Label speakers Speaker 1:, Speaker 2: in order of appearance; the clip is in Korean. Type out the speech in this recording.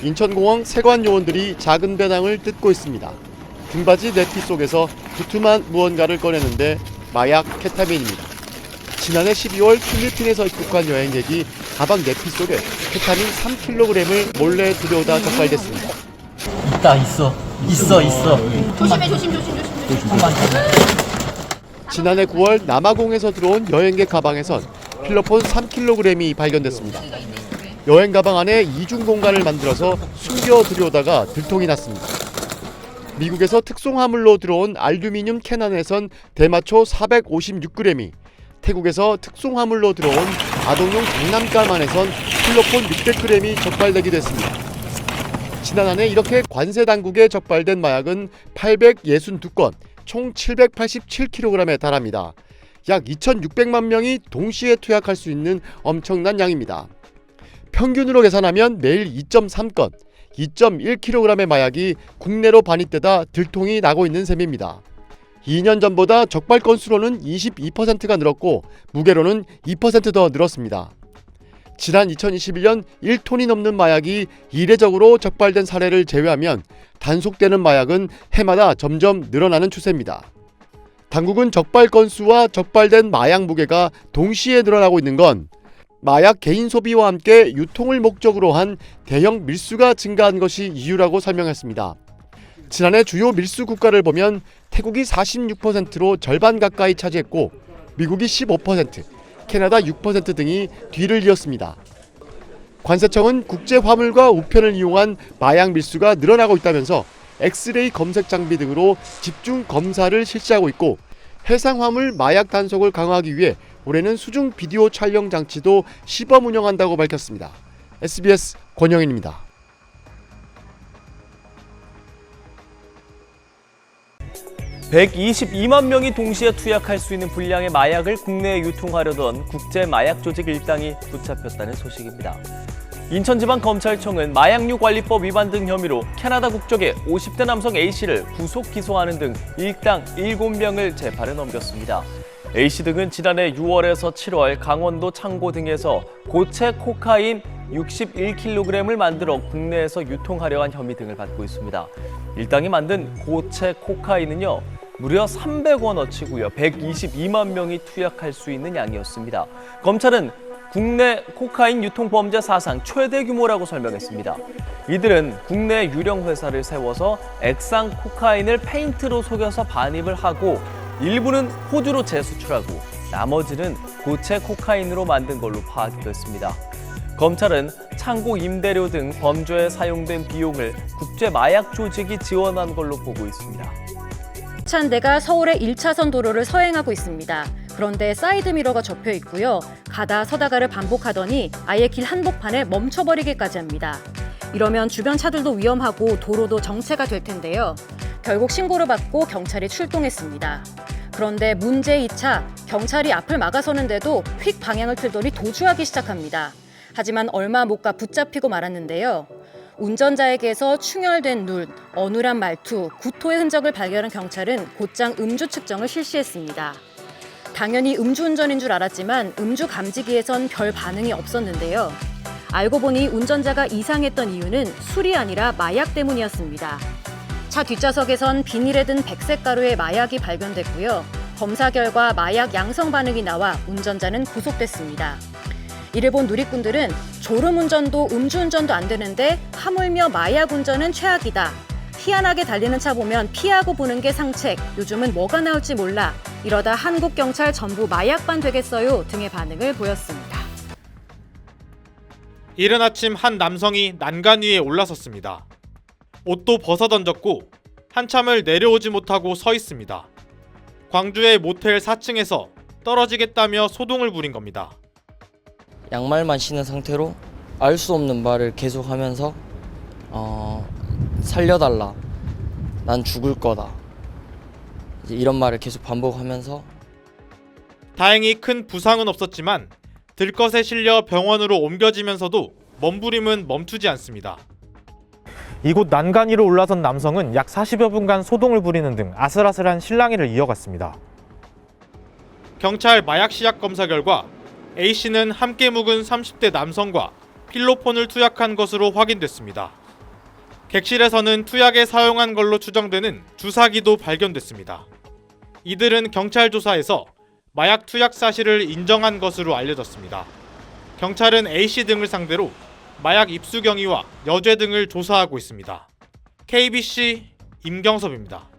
Speaker 1: 인천공항 세관 요원들이 작은 배낭을 뜯고 있습니다. 등받이 네티 속에서 두툼한 무언가를 꺼내는데 마약 케타민입니다. 지난해 12월 필리핀에서 입국한 여행객이 가방 네티 속에 케타민 3kg을 몰래 들여오다 적발됐습니다.
Speaker 2: 있어.
Speaker 3: 조심.
Speaker 1: 지난해 9월 남아공에서 들어온 여행객 가방에선 필로폰 3kg이 발견됐습니다. 여행 가방 안에 이중 공간을 만들어서 숨겨 들여오다가 들통이 났습니다. 미국에서 특송화물로 들어온 알루미늄 캔 안에선 대마초 456g이, 태국에서 특송화물로 들어온 아동용 장난감 안에선 필로폰 600g이 적발되기도 했습니다. 지난 한 해 이렇게 관세 당국에 적발된 마약은 862건, 총 787kg에 달합니다. 약 2,600만 명이 동시에 투약할 수 있는 엄청난 양입니다. 평균으로 계산하면 매일 2.3건, 2.1kg의 마약이 국내로 반입되다 들통이 나고 있는 셈입니다. 2년 전보다 적발 건수로는 22%가 늘었고 무게로는 2% 더 늘었습니다. 지난 2021년 1톤이 넘는 마약이 이례적으로 적발된 사례를 제외하면 단속되는 마약은 해마다 점점 늘어나는 추세입니다. 당국은 적발 건수와 적발된 마약 무게가 동시에 늘어나고 있는 건 마약 개인 소비와 함께 유통을 목적으로 한 대형 밀수가 증가한 것이 이유라고 설명했습니다. 지난해 주요 밀수 국가를 보면 태국이 46%로 절반 가까이 차지했고 미국이 15%, 캐나다 6% 등이 뒤를 이었습니다. 관세청은 국제 화물과 우편을 이용한 마약 밀수가 늘어나고 있다면서 엑스레이 검색 장비 등으로 집중 검사를 실시하고 있고 해상 화물 마약 단속을 강화하기 위해 올해는 수중 비디오 촬영 장치도 시범 운영한다고 밝혔습니다. SBS 권영인입니다.
Speaker 4: (122만) 명이 동시에 투약할 수 있는 분량의 마약을 국내에 유통하려던 국제 마약 조직 일당이 붙잡혔다는 소식입니다. 인천지방검찰청은 마약류 관리법 위반 등 혐의로 캐나다 국적의 50대 남성 A씨를 구속 기소하는 등 일당 7명을 재판에 넘겼습니다. A씨 등은 지난해 6월에서 7월 강원도 창고 등에서 고체 코카인 61kg을 만들어 국내에서 유통하려 한 혐의 등을 받고 있습니다. 일당이 만든 고체 코카인은요, 무려 300원어치고요. 122만 명이 투약할 수 있는 양이었습니다. 검찰은 국내 코카인 유통 범죄 사상 최대 규모라고 설명했습니다. 이들은 국내 유령 회사를 세워서 액상 코카인을 페인트로 속여서 반입을 하고 일부는 호주로 재수출하고 나머지는 고체 코카인으로 만든 걸로 파악이 됐습니다. 검찰은 창고 임대료 등 범죄에 사용된 비용을 국제 마약 조직이 지원한 걸로 보고 있습니다.
Speaker 5: 차 한 대가 서울의 1차선 도로를 서행하고 있습니다. 그런데 사이드미러가 접혀 있고요. 가다 서다가를 반복하더니 아예 길 한복판에 멈춰버리기까지 합니다. 이러면 주변 차들도 위험하고 도로도 정체가 될 텐데요. 결국 신고를 받고 경찰이 출동했습니다. 그런데 문제의 이 차, 경찰이 앞을 막아서는데도 휙 방향을 틀더니 도주하기 시작합니다. 하지만 얼마 못 가 붙잡히고 말았는데요. 운전자에게서 충혈된 눈, 어눌한 말투, 구토의 흔적을 발견한 경찰은 곧장 음주 측정을 실시했습니다. 당연히 음주운전인 줄 알았지만 음주 감지기에선 별 반응이 없었는데요. 알고 보니 운전자가 이상했던 이유는 술이 아니라 마약 때문이었습니다. 차 뒷좌석에선 비닐에 든 백색 가루의 마약이 발견됐고요. 검사 결과 마약 양성 반응이 나와 운전자는 구속됐습니다. 이를 본 누리꾼들은 졸음운전도 음주운전도 안 되는데 하물며 마약 운전은 최악이다. 희한하게 달리는 차 보면 피하고 보는 게 상책. 요즘은 뭐가 나올지 몰라. 이러다 한국경찰 전부 마약반 되겠어요 등의 반응을 보였습니다.
Speaker 6: 이른 아침 한 남성이 난간 위에 올라섰습니다. 옷도 벗어던졌고 한참을 내려오지 못하고 서 있습니다. 광주의 모텔 4층에서 떨어지겠다며 소동을 부린 겁니다.
Speaker 2: 양말만 신은 상태로 알 수 없는 말을 계속하면서 살려달라, 난 죽을 거다, 이제 이런 말을 계속 반복하면서
Speaker 6: 다행히 큰 부상은 없었지만 들것에 실려 병원으로 옮겨지면서도 몸부림은 멈추지 않습니다.
Speaker 7: 이곳 난간 위로 올라선 남성은 약 40여 분간 소동을 부리는 등 아슬아슬한 실랑이를 이어갔습니다.
Speaker 6: 경찰 마약 시약 검사 결과 A씨는 함께 묵은 30대 남성과 필로폰을 투약한 것으로 확인됐습니다. 객실에서는 투약에 사용한 걸로 추정되는 주사기도 발견됐습니다. 이들은 경찰 조사에서 마약 투약 사실을 인정한 것으로 알려졌습니다. 경찰은 A씨 등을 상대로 마약 입수 경위와 여죄 등을 조사하고 있습니다. KBC 임경섭입니다.